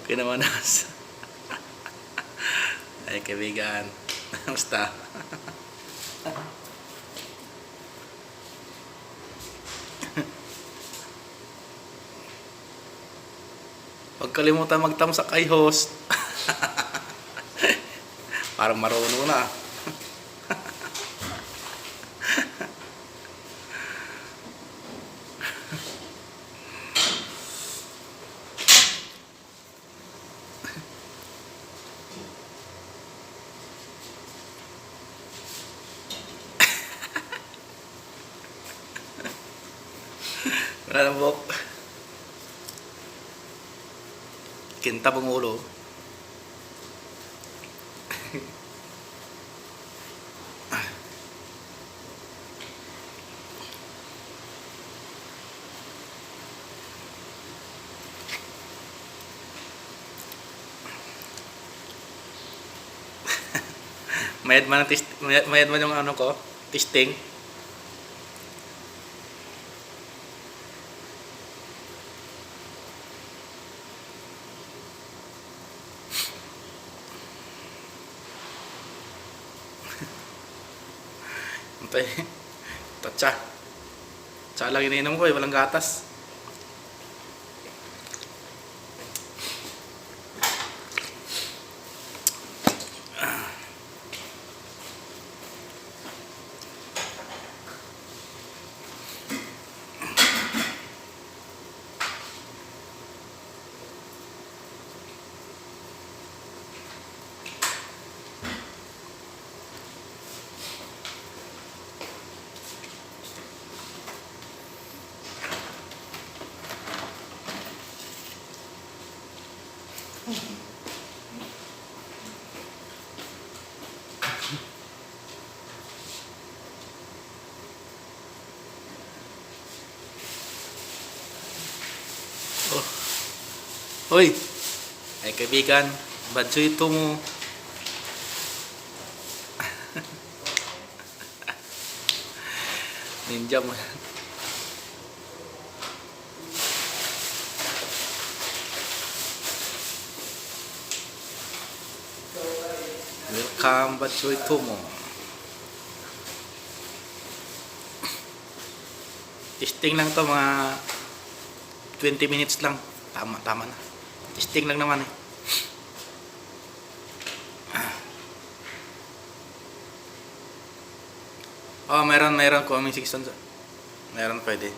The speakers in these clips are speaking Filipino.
Okay naman. Ay kaibigan, basta. Huwag kalimutan magtamsak kay host. Parang marunong na. Wala nang buhok. Kintab ang ulo. Mayad man yung ano ko, testing. Antay. Tatsa. Tsa lang iniinom ko walang gatas. Oh. Hoy! Ay kaibigan, badso ito mo. Ninja mo. Welcome badso ito mo. Testing lang to, mga 20 minutes lang. Tama na. Testing lang naman eh. Oh, meron coming 6 tons. Meron pwede.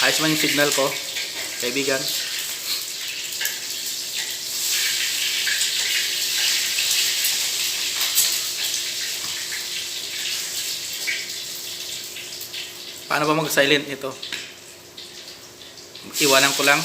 Ayos man yung signal ko, kaibigan. Paano ba mag-silent ito? Iwanan ko lang.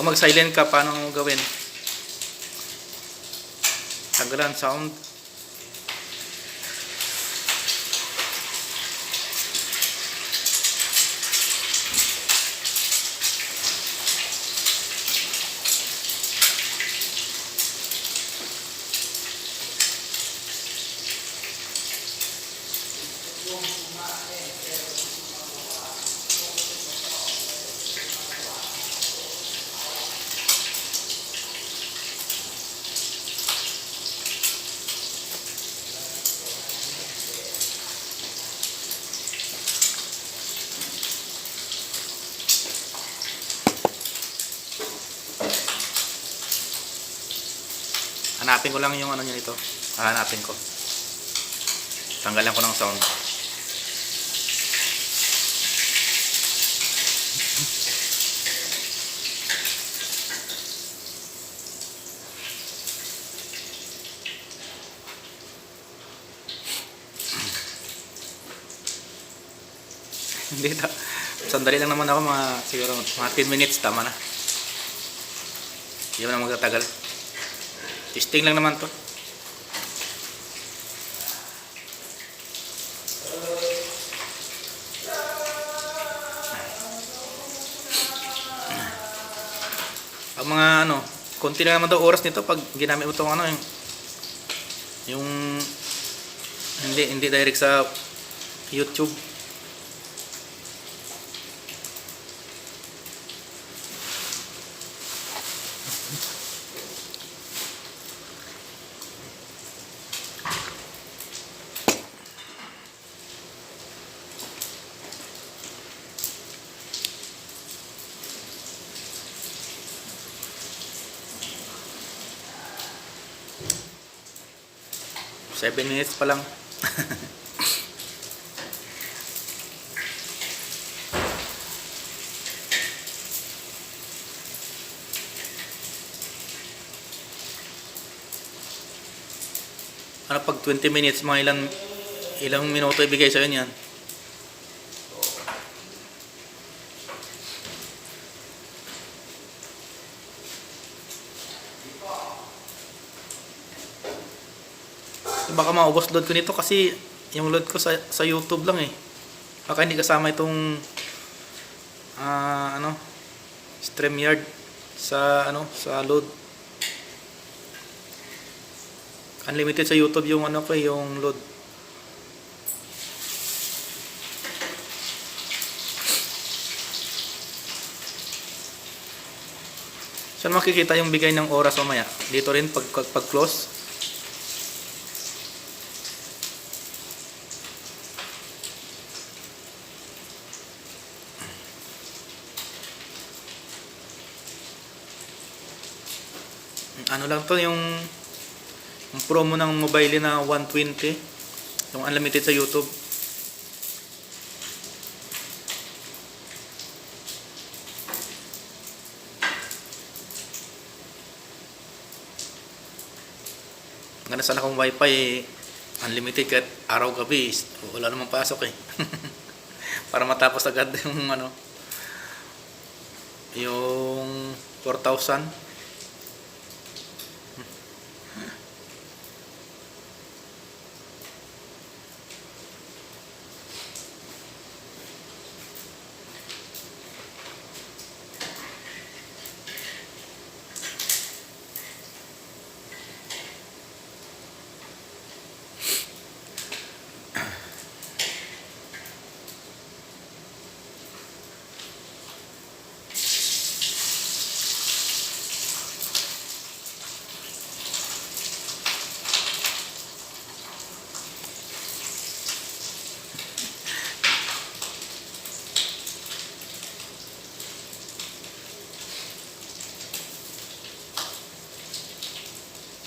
Pag mag-silent ka, paano mo gawin? Tanggalan sound. Hanapin ko lang yung ano niya nito. Hanapin ko. Tanggalan ko ng sound. Hindi na. Sandali lang naman ako, siguro mga 10 minutes, tama na. Hindi mo na magtatagal. Testing lang naman to. Ang mga ano, konti lang naman daw oras nito pag ginamit mo tong ano, yung hindi direct sa YouTube. Seven minutes pa lang. Ano pag 20 minutes, mga ilang minuto ibigay sa'yo niyan? Baka maubos load ko nito kasi yung load ko sa YouTube lang eh. Baka hindi kasama itong ano, StreamYard sa ano, sa load. Unlimited sa YouTube yung ano ko, yung load. Saan makikita yung bigay ng oras mamaya? Dito rin pag close. Ano lang to, yung promo ng mobile na 120, yung unlimited sa YouTube. Ganda sana kung wifi unlimited kahit araw gabi, wala namang pasok eh. Para matapos agad yung ano, yung 4,000.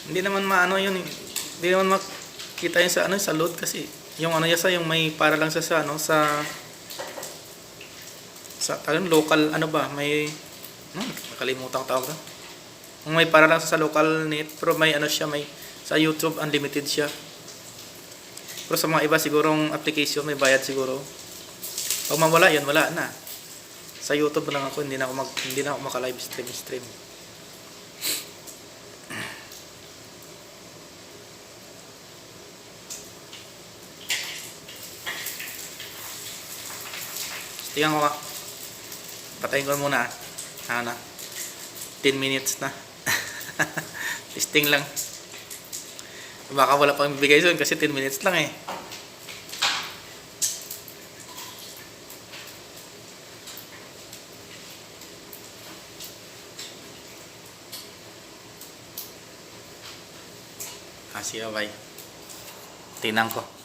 Hindi naman maano yun, hindi naman makita yun sa ano, sa load kasi yung ano yasa, yung may para lang sa ano, sa local ano ba, may nakalimutan ko tawag na. Yung may para lang sa local net, pero may ano siya, may sa YouTube unlimited siya. Pero sa mga iba sigurong application may bayad siguro. Pag mawala yun, wala na. Sa YouTube lang ako, hindi na ako maka-live stream. Tingnan ko. Patayin ko muna. Ano na? 10 minutes na. Testing lang. Baka wala pang bibigay soon kasi 10 minutes lang eh. Sige, bye. Tingnan ko.